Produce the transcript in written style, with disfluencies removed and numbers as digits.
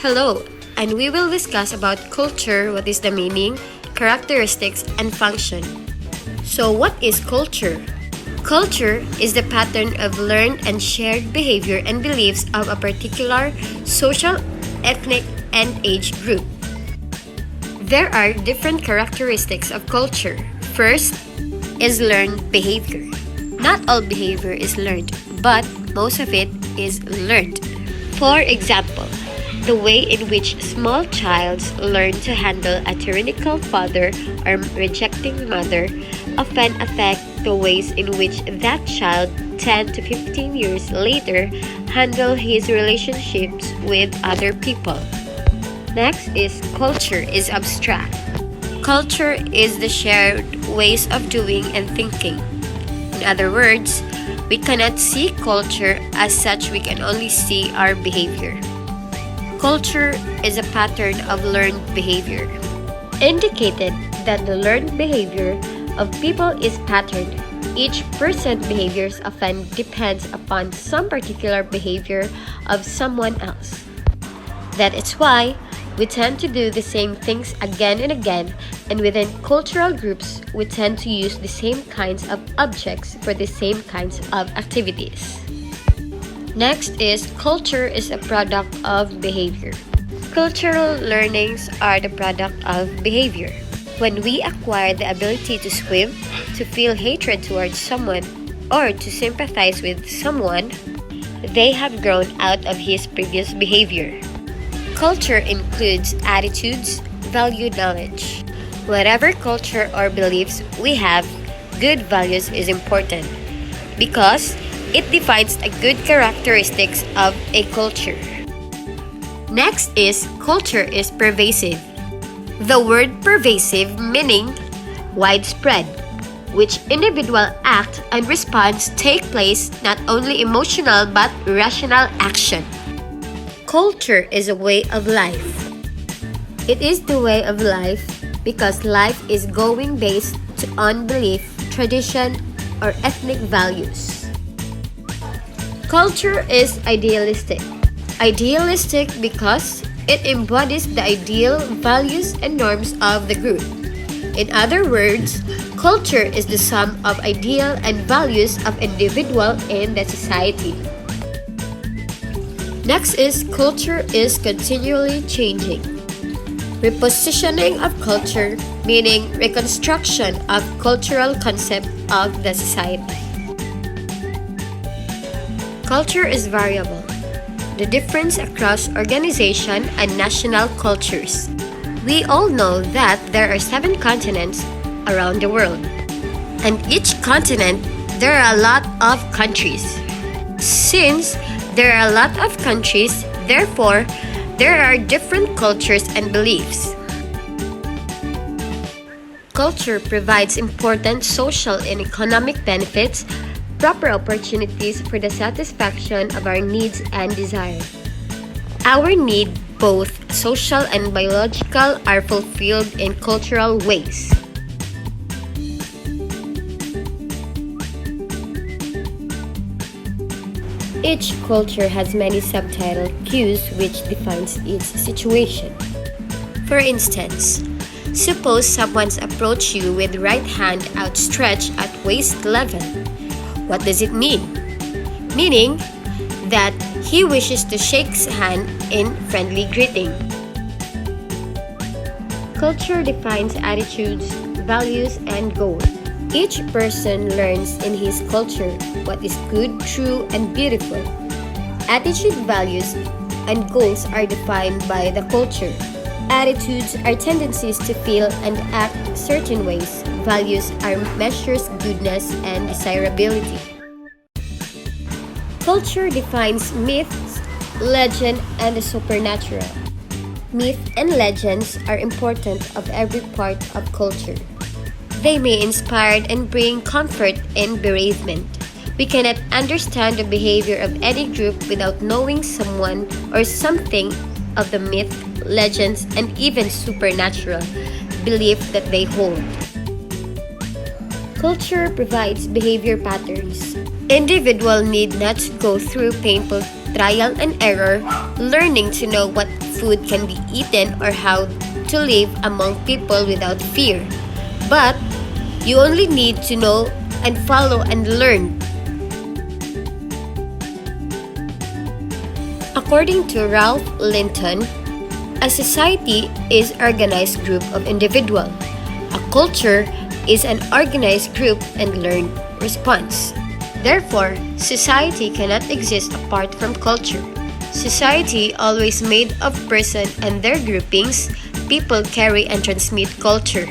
Hello, and we will discuss about culture, what is the meaning, characteristics, and function. So what is culture? Culture is the pattern of learned and shared behavior and beliefs of a particular social, ethnic, and age group. There are different characteristics of culture. First is learned behavior. Not all behavior is learned, but most of it is learned. For example, the way in which small childs learn to handle a tyrannical father or rejecting mother often affect the ways in which that child 10 to 15 years later handle his relationships with other people. Next is culture is abstract. Culture is the shared ways of doing and thinking. In other words, we cannot see culture as such, we can only see our behavior. Culture is a pattern of learned behavior. Indicated that the learned behavior of people is patterned. Each person's behaviors often depends upon some particular behavior of someone else. That is why we tend to do the same things again and again, and within cultural groups, we tend to use the same kinds of objects for the same kinds of activities. Next is culture is a product of behavior. Cultural learnings are the product of behavior. When we acquire the ability to swim, to feel hatred towards someone, or to sympathize with someone, they have grown out of his previous behavior. Culture includes attitudes, value, knowledge. Whatever culture or beliefs we have, good values is important because it defines a good characteristics of a culture. Next is culture is pervasive. The word pervasive meaning widespread, which individual act and response take place not only emotional but rational action. Culture is a way of life. It is the way of life because life is going based on belief, tradition, or ethnic values. Culture is idealistic. Idealistic because it embodies the ideal values and norms of the group. In other words, culture is the sum of ideal and values of individual in the society. Next is culture is continually changing. Repositioning of culture, meaning reconstruction of cultural concept of the society. Culture is variable. The difference across organization and national cultures. We all know that there are 7 continents around the world. And each continent, there are a lot of countries. Since there are a lot of countries, therefore, there are different cultures and beliefs. Culture provides important social and economic benefits, proper opportunities for the satisfaction of our needs and desires. Our need, both social and biological, are fulfilled in cultural ways. Each culture has many subtitle cues which defines its situation. For instance, suppose someone's approach you with right hand outstretched at waist level. What does it mean? Meaning that he wishes to shake hand in friendly greeting. Culture defines attitudes, values, and goals. Each person learns in his culture what is good, true, and beautiful. Attitude, values, and goals are defined by the culture. Attitudes are tendencies to feel and act certain ways. Values are measures goodness and desirability. Culture defines myths, legend, and the supernatural. Myth and legends are important of every part of culture. They may inspire and bring comfort in bereavement. We cannot understand the behavior of any group without knowing someone or something of the myth, legends, and even supernatural belief that they hold. Culture provides behavior patterns. Individuals need not go through painful trial and error, learning to know what food can be eaten or how to live among people without fear. But you only need to know and follow and learn. According to Ralph Linton, a society is an organized group of individuals. A culture is an organized group and learned response. Therefore, society cannot exist apart from culture. Society always made of person and their groupings. People carry and transmit culture.